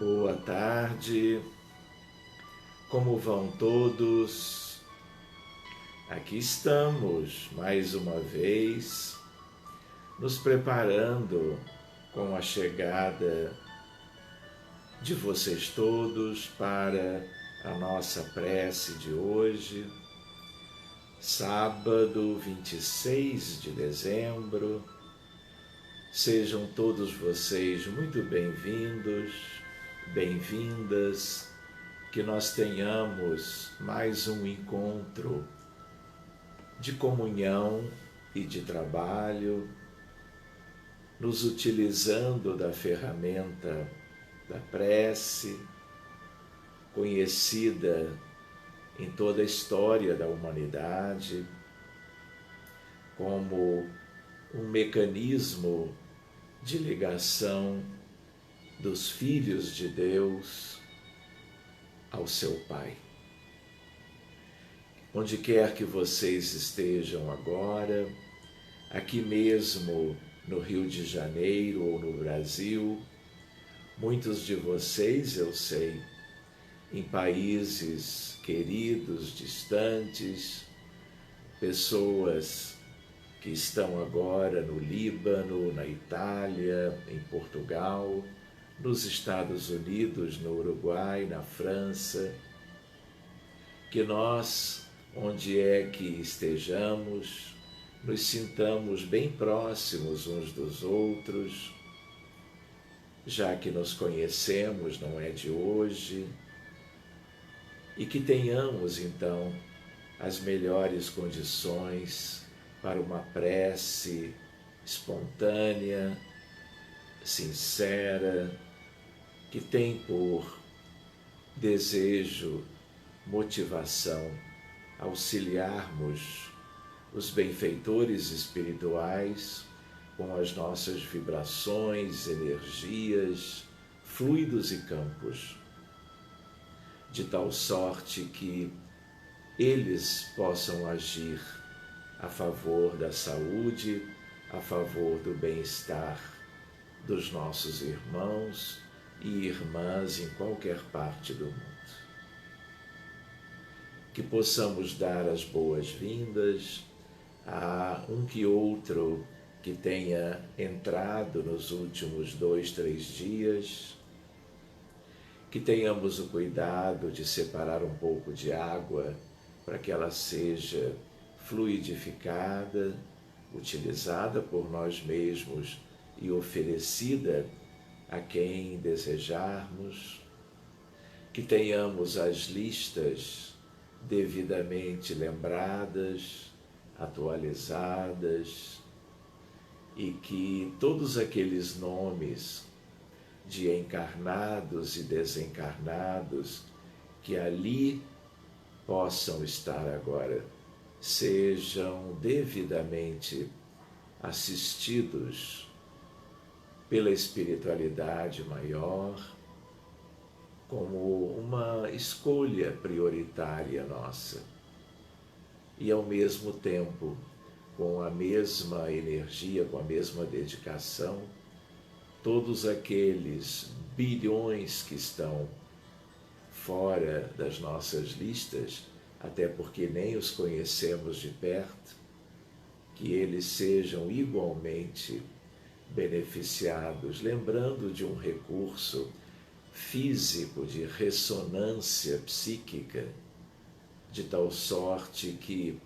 Boa tarde, como vão todos? Aqui estamos, mais uma vez, nos preparando com a chegada de vocês todos para a nossa prece de hoje, sábado 26 de dezembro. Sejam todos vocês muito bem-vindos, bem-vindas, que nós tenhamos mais um encontro de comunhão e de trabalho, nos utilizando da ferramenta da prece, conhecida em toda a história da humanidade, como um mecanismo de ligação dos filhos de Deus ao seu Pai. Onde quer que vocês estejam agora, aqui mesmo no Rio de Janeiro ou no Brasil, muitos de vocês, eu sei, em países queridos, distantes, pessoas que estão agora no Líbano, na Itália, em Portugal, nos Estados Unidos, no Uruguai, na França, que nós, onde é que estejamos, nos sintamos bem próximos uns dos outros, já que nos conhecemos, não é de hoje, e que tenhamos, então, as melhores condições para uma prece espontânea, sincera, que tem por desejo, motivação, auxiliarmos os benfeitores espirituais com as nossas vibrações, energias, fluidos e campos, de tal sorte que eles possam agir a favor da saúde, a favor do bem-estar dos nossos irmãos e irmãs em qualquer parte do mundo. Que possamos dar as boas-vindas a um que outro que tenha entrado nos últimos 2, 3 dias, que tenhamos o cuidado de separar um pouco de água para que ela seja fluidificada, utilizada por nós mesmos e oferecida a quem desejarmos, que tenhamos as listas devidamente lembradas, atualizadas, e que todos aqueles nomes de encarnados e desencarnados que ali possam estar agora sejam devidamente assistidos pela espiritualidade maior, como uma escolha prioritária nossa. E ao mesmo tempo, com a mesma energia, com a mesma dedicação, todos aqueles bilhões que estão fora das nossas listas, até porque nem os conhecemos de perto, que eles sejam igualmente beneficiados, lembrando de um recurso físico de ressonância psíquica, de tal sorte que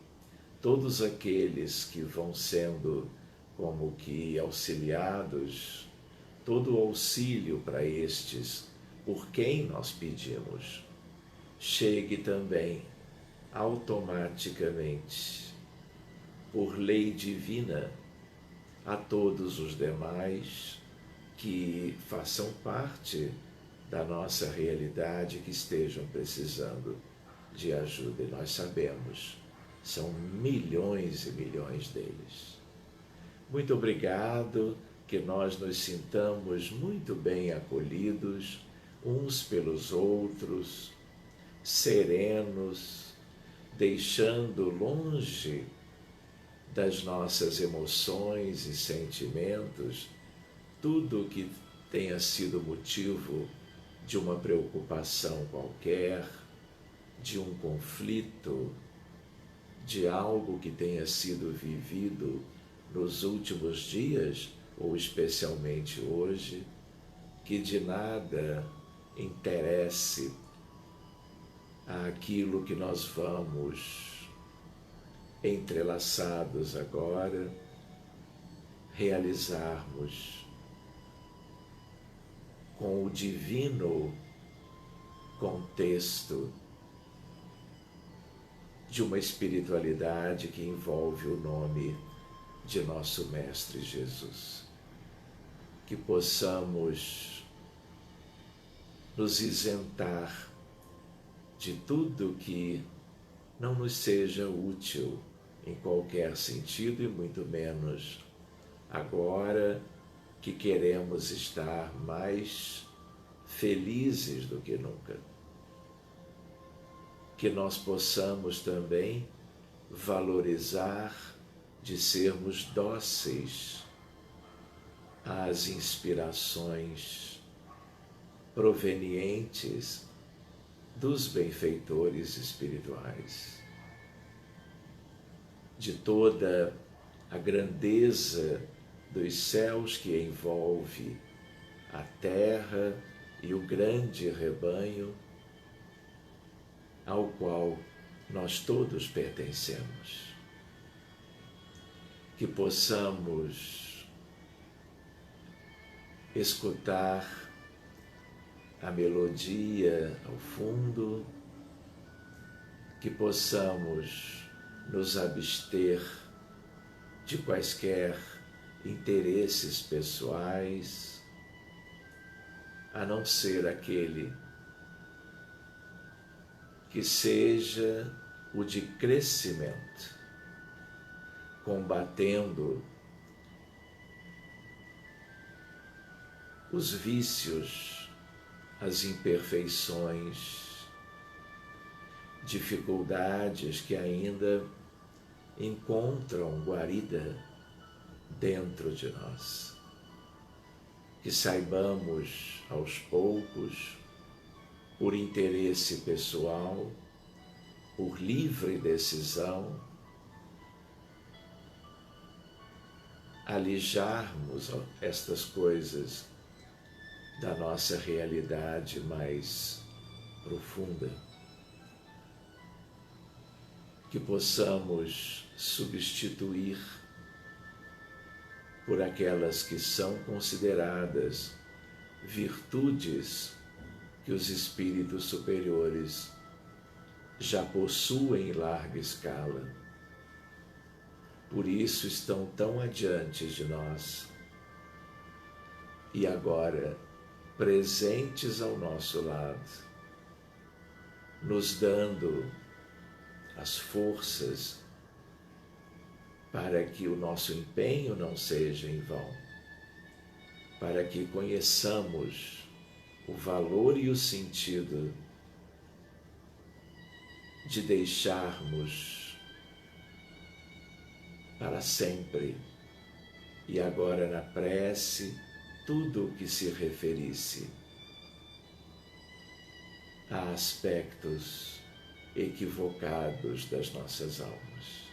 todos aqueles que vão sendo como que auxiliados, todo o auxílio para estes, por quem nós pedimos, chegue também automaticamente, por lei divina, a todos os demais que façam parte da nossa realidade, que estejam precisando de ajuda. E nós sabemos, são milhões e milhões deles. Muito obrigado, que nós nos sintamos muito bem acolhidos uns pelos outros, serenos, deixando longe das nossas emoções e sentimentos tudo que tenha sido motivo de uma preocupação qualquer, de um conflito, de algo que tenha sido vivido nos últimos dias, ou especialmente hoje, que de nada interesse àquilo que nós vamos, entrelaçados agora, realizarmos com o divino contexto de uma espiritualidade que envolve o nome de nosso Mestre Jesus. Que possamos nos isentar de tudo que não nos seja útil em qualquer sentido, e muito menos agora que queremos estar mais felizes do que nunca. Que nós possamos também valorizar de sermos dóceis às inspirações provenientes dos benfeitores espirituais, de toda a grandeza dos céus que envolve a terra e o grande rebanho ao qual nós todos pertencemos. Que possamos escutar a melodia ao fundo, que possamos nos abster de quaisquer interesses pessoais, a não ser aquele que seja o de crescimento, combatendo os vícios, as imperfeições, dificuldades que ainda encontram guarida dentro de nós. Que saibamos, aos poucos, por interesse pessoal, por livre decisão, alijarmos estas coisas da nossa realidade mais profunda. Que possamos substituir por aquelas que são consideradas virtudes que os espíritos superiores já possuem em larga escala. Por isso estão tão adiante de nós e agora presentes ao nosso lado, nos dando as forças para que o nosso empenho não seja em vão, para que conheçamos o valor e o sentido de deixarmos para sempre, e agora na prece, tudo o que se referisse a aspectos equivocados das nossas almas.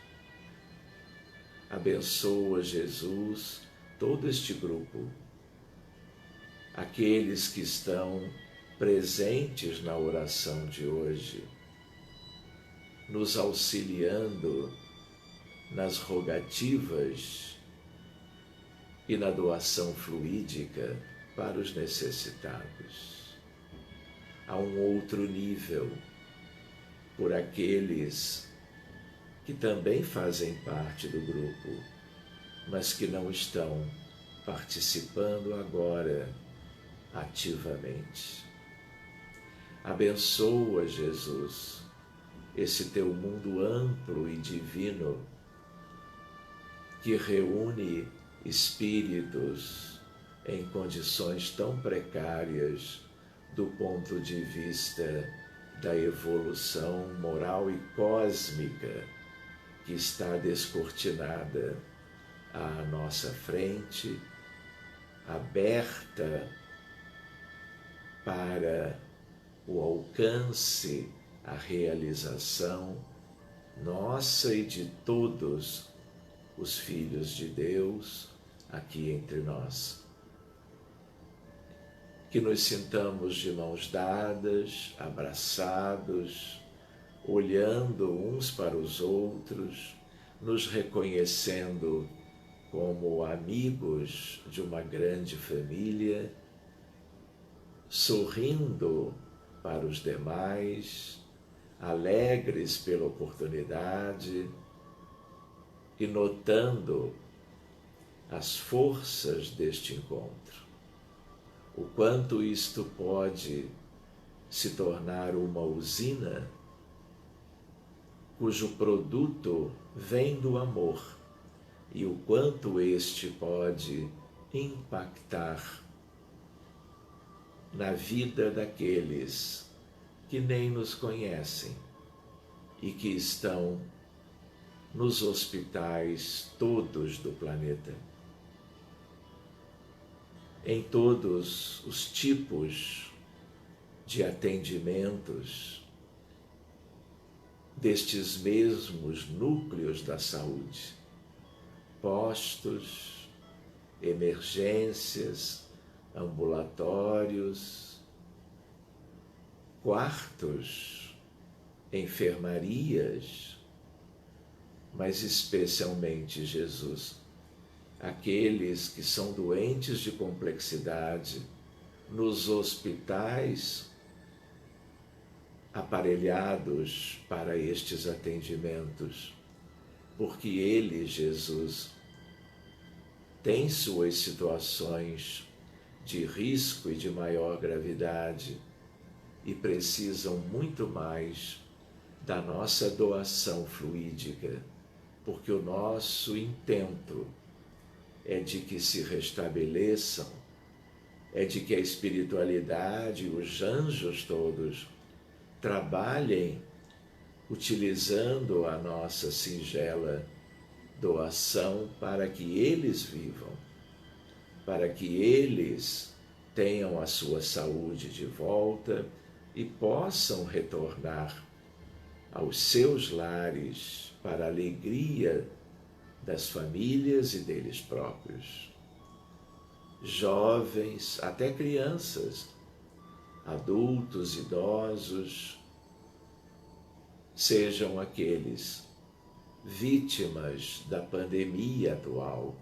Abençoa, Jesus, todo este grupo, aqueles que estão presentes na oração de hoje, nos auxiliando nas rogativas e na doação fluídica para os necessitados. A um outro nível, por aqueles que também fazem parte do grupo, mas que não estão participando agora ativamente. Abençoa, Jesus, esse teu mundo amplo e divino que reúne espíritos em condições tão precárias do ponto de vista da evolução moral e cósmica que está descortinada à nossa frente, aberta para o alcance, a realização nossa e de todos os filhos de Deus aqui entre nós. Que nos sintamos de mãos dadas, abraçados, olhando uns para os outros, nos reconhecendo como amigos de uma grande família, sorrindo para os demais, alegres pela oportunidade e notando as forças deste encontro. O quanto isto pode se tornar uma usina cujo produto vem do amor e o quanto este pode impactar na vida daqueles que nem nos conhecem e que estão nos hospitais todos do planeta, em todos os tipos de atendimentos destes mesmos núcleos da saúde, postos, emergências, ambulatórios, quartos, enfermarias, mas especialmente, Jesus, aqueles que são doentes de complexidade nos hospitais aparelhados para estes atendimentos, porque ele, Jesus, tem suas situações de risco e de maior gravidade e precisam muito mais da nossa doação fluídica, porque o nosso intento é de que se restabeleçam, é de que a espiritualidade, os anjos todos, trabalhem utilizando a nossa singela doação para que eles vivam, para que eles tenham a sua saúde de volta e possam retornar aos seus lares para a alegria das famílias e deles próprios. Jovens, até crianças, adultos, idosos, sejam aqueles vítimas da pandemia atual,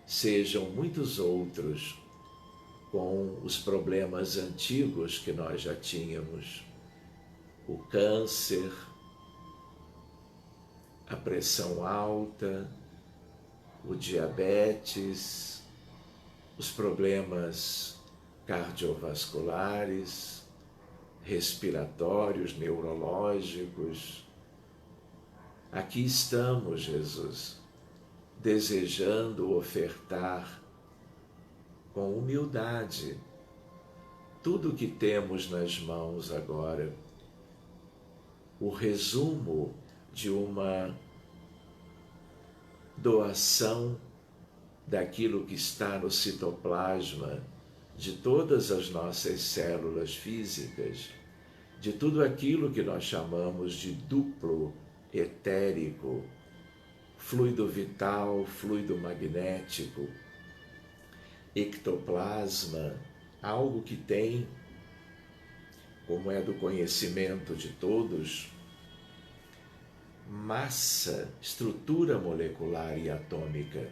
sejam muitos outros com os problemas antigos que nós já tínhamos, o câncer, a pressão alta, o diabetes, os problemas cardiovasculares, respiratórios, neurológicos. Aqui estamos, Jesus, desejando ofertar com humildade tudo o que temos nas mãos agora, o resumo de uma doação daquilo que está no citoplasma de todas as nossas células físicas, de tudo aquilo que nós chamamos de duplo etérico, fluido vital, fluido magnético, ectoplasma, algo que tem, como é do conhecimento de todos, massa, estrutura molecular e atômica.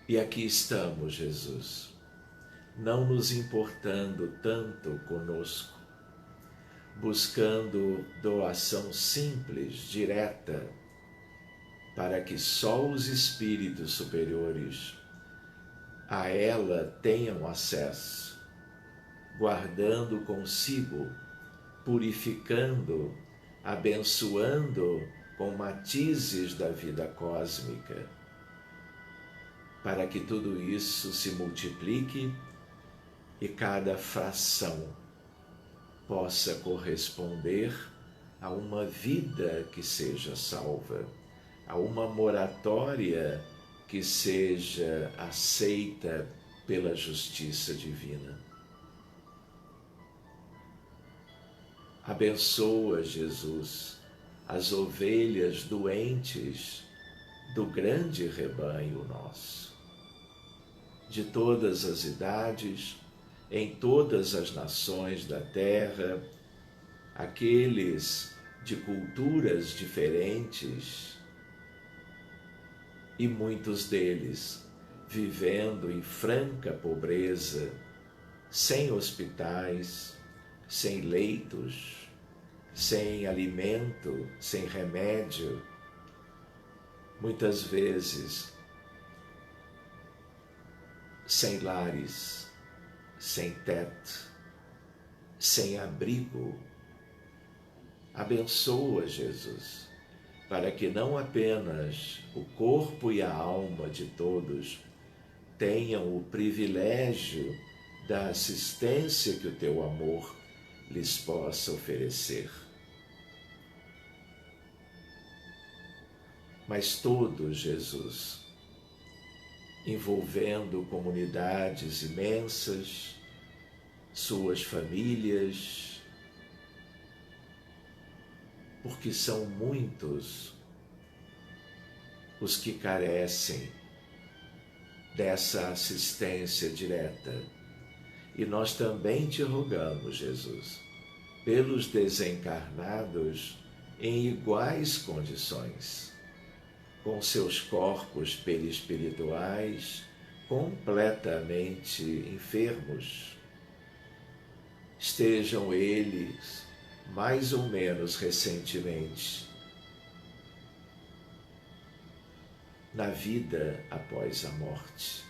E aqui estamos, Jesus, não nos importando tanto conosco, buscando doação simples, direta, para que só os espíritos superiores a ela tenham acesso, guardando consigo, purificando, abençoando com matizes da vida cósmica, para que tudo isso se multiplique e cada fração possa corresponder a uma vida que seja salva, a uma moratória que seja aceita pela justiça divina. Abençoa, Jesus, as ovelhas doentes do grande rebanho nosso, de todas as idades, em todas as nações da terra, aqueles de culturas diferentes e muitos deles vivendo em franca pobreza, sem hospitais, sem leitos, sem alimento, sem remédio, muitas vezes sem lares, sem teto, sem abrigo. Abençoa, Jesus, para que não apenas o corpo e a alma de todos tenham o privilégio da assistência que o teu amor lhes possa oferecer, mas todos, Jesus, envolvendo comunidades imensas, suas famílias, porque são muitos os que carecem dessa assistência direta. E nós também te rogamos, Jesus, pelos desencarnados em iguais condições, com seus corpos perispirituais completamente enfermos. Estejam eles, mais ou menos recentemente, na vida após a morte,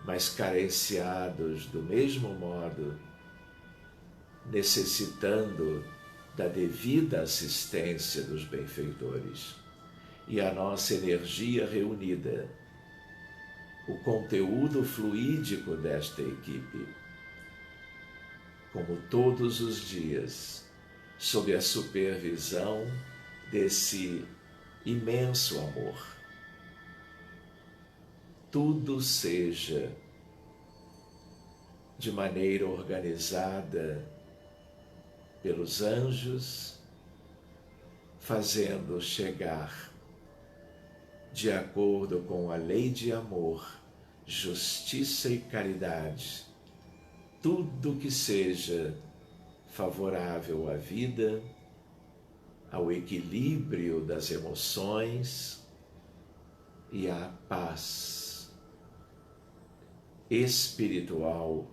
mas carenciados do mesmo modo, necessitando da devida assistência dos benfeitores. E a nossa energia reunida, o conteúdo fluídico desta equipe, como todos os dias, sob a supervisão desse imenso amor, tudo seja de maneira organizada pelos anjos, fazendo chegar, de acordo com a lei de amor, justiça e caridade, tudo que seja favorável à vida, ao equilíbrio das emoções e à paz espiritual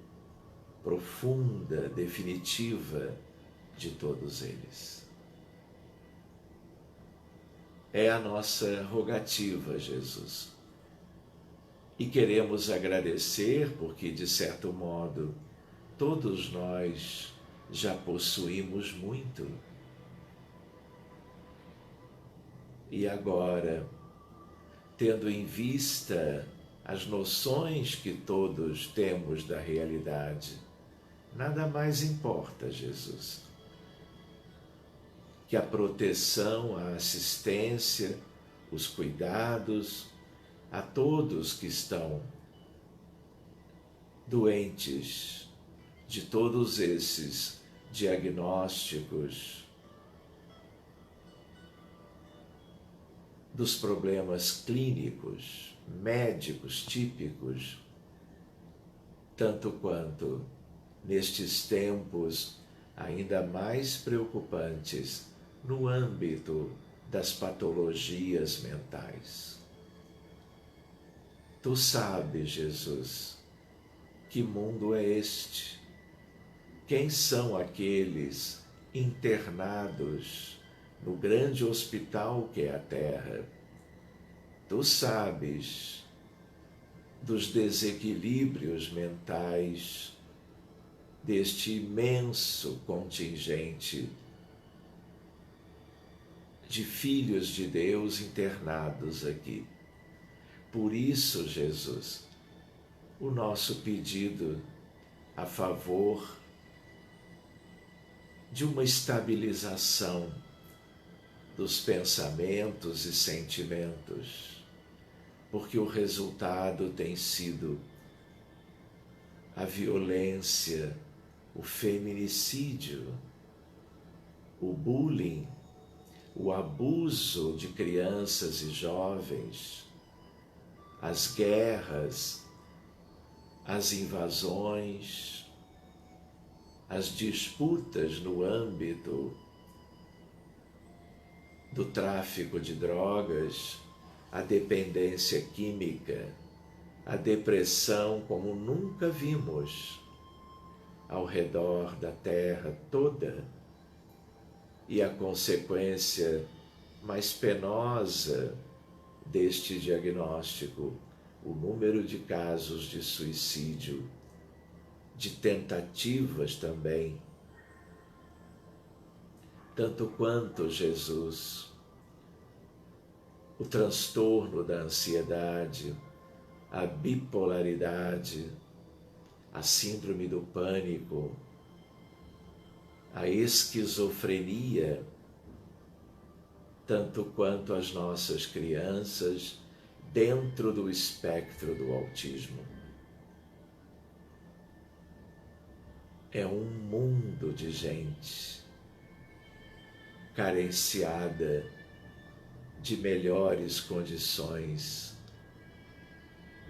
profunda, definitiva de todos eles. É a nossa rogativa, Jesus. E queremos agradecer porque, de certo modo, todos nós já possuímos muito. E agora, tendo em vista as noções que todos temos da realidade, nada mais importa, Jesus, que a proteção, a assistência, os cuidados a todos que estão doentes de todos esses diagnósticos, dos problemas clínicos, médicos típicos, tanto quanto nestes tempos ainda mais preocupantes no âmbito das patologias mentais. Tu sabes, Jesus, que mundo é este? Quem são aqueles internados no grande hospital que é a Terra? Tu sabes dos desequilíbrios mentais deste imenso contingente de filhos de Deus internados aqui. Por isso, Jesus, o nosso pedido a favor de uma estabilização dos pensamentos e sentimentos, porque o resultado tem sido a violência, o feminicídio, o bullying, o abuso de crianças e jovens, as guerras, as invasões, as disputas no âmbito do tráfico de drogas, a dependência química, a depressão como nunca vimos ao redor da Terra toda, e a consequência mais penosa deste diagnóstico, o número de casos de suicídio, de tentativas também, tanto quanto Jesus, o transtorno da ansiedade, a bipolaridade, a síndrome do pânico, a esquizofrenia, tanto quanto as nossas crianças dentro do espectro do autismo. É um mundo de gente carenciada de melhores condições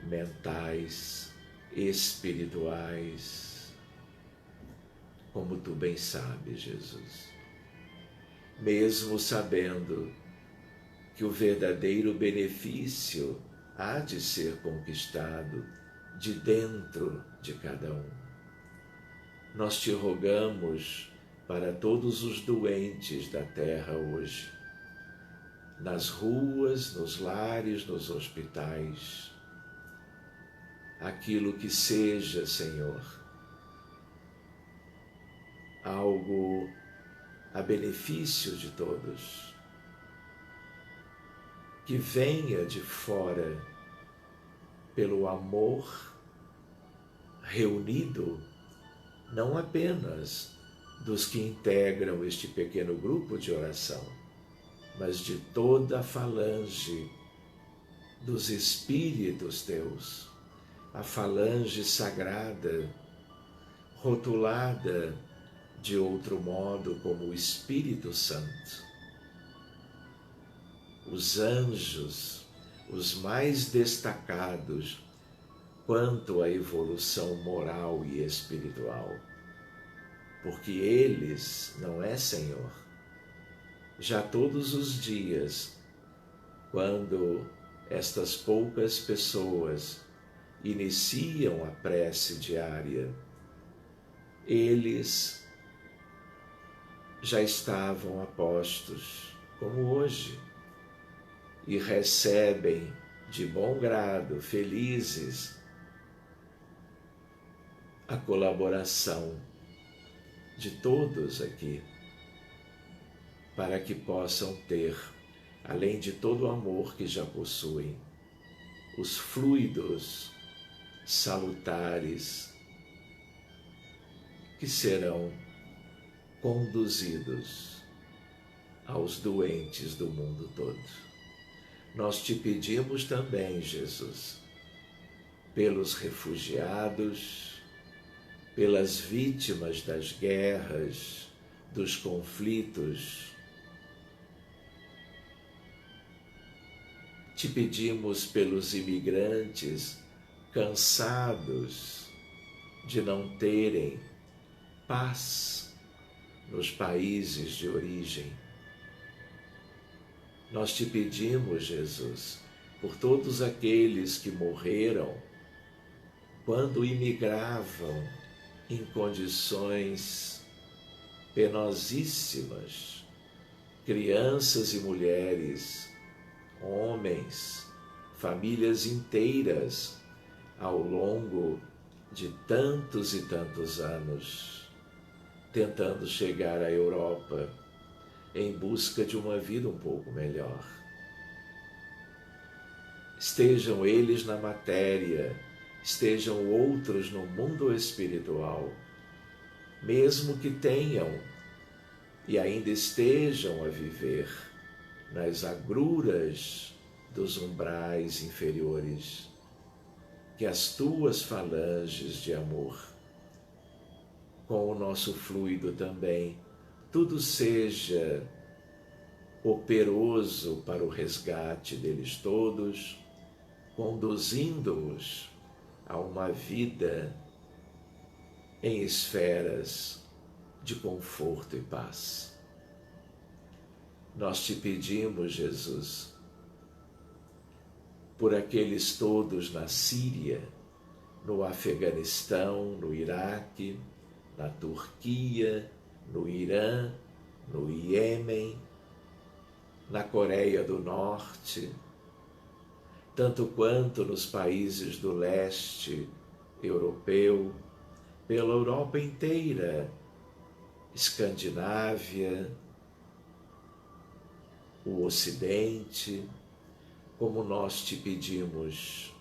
mentais, espirituais, como tu bem sabes, Jesus. Mesmo sabendo que o verdadeiro benefício há de ser conquistado de dentro de cada um. Nós te rogamos para todos os doentes da terra hoje, nas ruas, nos lares, nos hospitais, aquilo que seja, Senhor, algo a benefício de todos, que venha de fora pelo amor reunido, não apenas dos que integram este pequeno grupo de oração, mas de toda a falange dos Espíritos Teus, a falange sagrada, rotulada de outro modo como o Espírito Santo. Os anjos, os mais destacados quanto à evolução moral e espiritual, porque eles, não é, Senhor, já todos os dias, quando estas poucas pessoas iniciam a prece diária, eles já estavam a postos, como hoje, e recebem de bom grado, felizes, a colaboração de todos aqui, para que possam ter, além de todo o amor que já possuem, os fluidos salutares que serão conduzidos aos doentes do mundo todo. Nós te pedimos também, Jesus, pelos refugiados, pelas vítimas das guerras, dos conflitos. Te pedimos pelos imigrantes cansados de não terem paz nos países de origem. Nós te pedimos, Jesus, por todos aqueles que morreram quando imigravam em condições penosíssimas, crianças e mulheres, homens, famílias inteiras, ao longo de tantos e tantos anos, tentando chegar à Europa em busca de uma vida um pouco melhor. Estejam eles na matéria, estejam outros no mundo espiritual, mesmo que tenham e ainda estejam a viver nas agruras dos umbrais inferiores. que as tuas falanges de amor, com o nosso fluido também, tudo seja operoso para o resgate deles todos, conduzindo-os a uma vida em esferas de conforto e paz. Nós te pedimos, Jesus, por aqueles todos na Síria, no Afeganistão, no Iraque, na Turquia, no Irã, no Iêmen, na Coreia do Norte, tanto quanto nos países do leste europeu, pela Europa inteira, Escandinávia, o Ocidente, como nós te pedimos,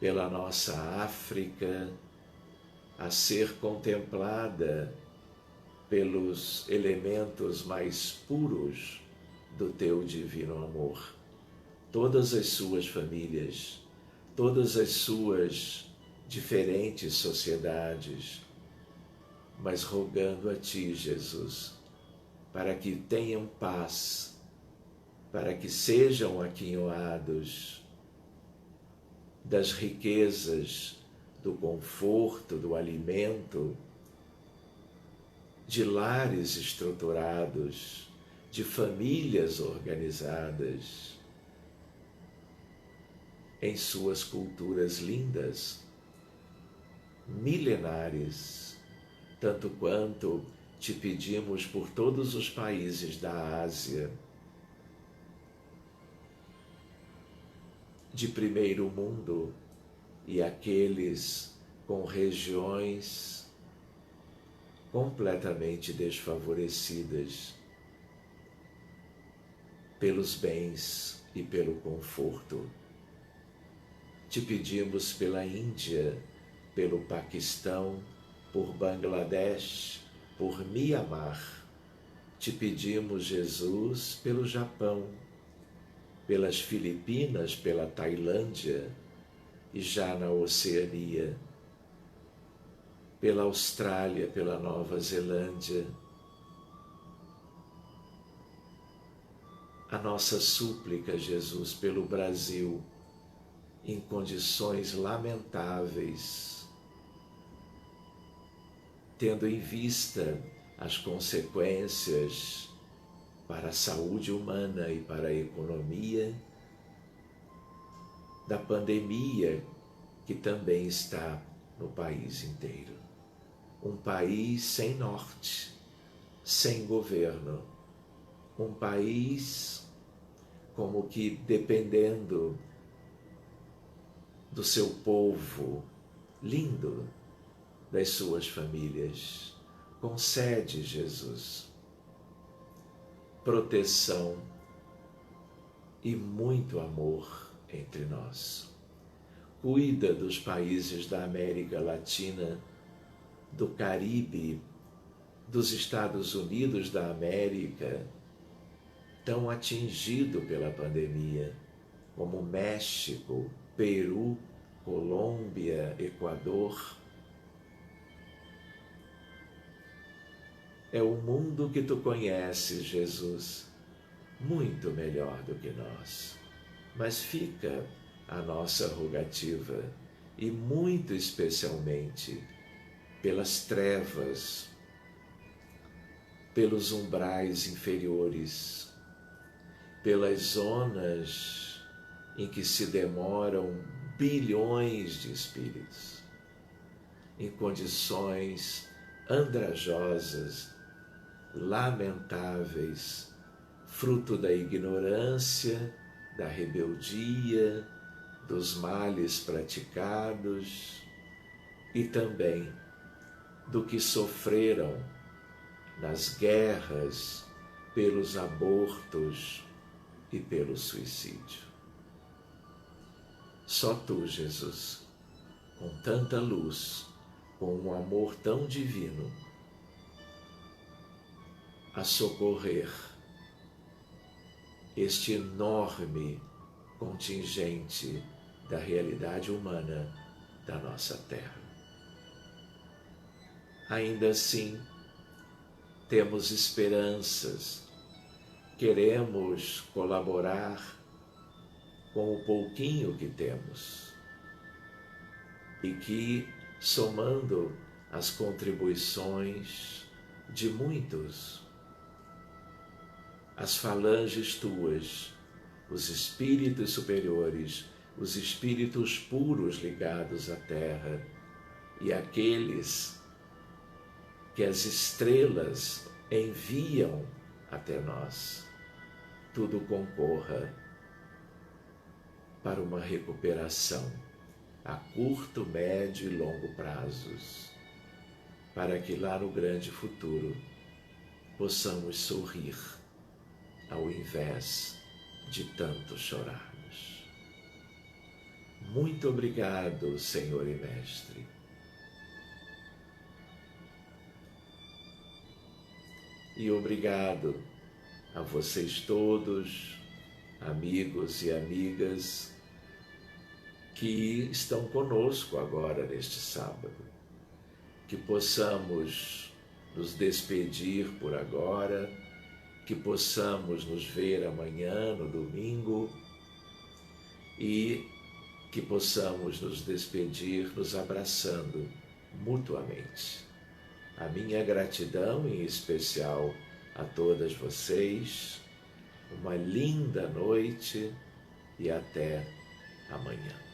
pela nossa África, a ser contemplada pelos elementos mais puros do teu divino amor. Todas as suas famílias, todas as suas diferentes sociedades, mas rogando a ti, Jesus, para que tenham paz, para que sejam aquinhoados das riquezas, do conforto, do alimento, de lares estruturados, de famílias organizadas em suas culturas lindas, milenares, tanto quanto te pedimos por todos os países da Ásia, de primeiro mundo e aqueles com regiões completamente desfavorecidas pelos bens e pelo conforto. Te pedimos pela Índia, pelo Paquistão, por Bangladesh, por Mianmar. Te pedimos, Jesus, pelo Japão, pelas Filipinas, pela Tailândia e já na Oceania, pela Austrália, pela Nova Zelândia. A nossa súplica, Jesus, pelo Brasil, em condições lamentáveis, tendo em vista as consequências para a saúde humana e para a economia da pandemia que também está no país inteiro. Um país sem norte, sem governo, um país como que dependendo do seu povo lindo, das suas famílias. Concede, Jesus, proteção e muito amor entre nós. Cuida dos países da América Latina, do Caribe, dos Estados Unidos da América, tão atingido pela pandemia, como México, Peru, Colômbia, Equador. É o mundo que tu conheces, Jesus, muito melhor do que nós. Mas fica a nossa rogativa, e muito especialmente pelas trevas, pelos umbrais inferiores, pelas zonas em que se demoram bilhões de espíritos, em condições andrajosas, lamentáveis, fruto da ignorância, da rebeldia, dos males praticados e também do que sofreram nas guerras, pelos abortos e pelo suicídio. Só tu, Jesus, com tanta luz, com um amor tão divino, a socorrer este enorme contingente da realidade humana da nossa Terra. Ainda assim, temos esperanças, queremos colaborar com o pouquinho que temos e que, somando as contribuições de muitos, as falanges tuas, os espíritos superiores, os espíritos puros ligados à Terra e aqueles que as estrelas enviam até nós, tudo concorra para uma recuperação a curto, médio e longo prazos, para que lá no grande futuro possamos sorrir ao invés de tanto chorarmos. Muito obrigado, Senhor e Mestre. E obrigado a vocês todos, amigos e amigas, que estão conosco agora neste sábado. Que possamos nos despedir por agora, que possamos nos ver amanhã, no domingo, e que possamos nos despedir nos abraçando mutuamente. A minha gratidão em especial a todas vocês, uma linda noite e até amanhã.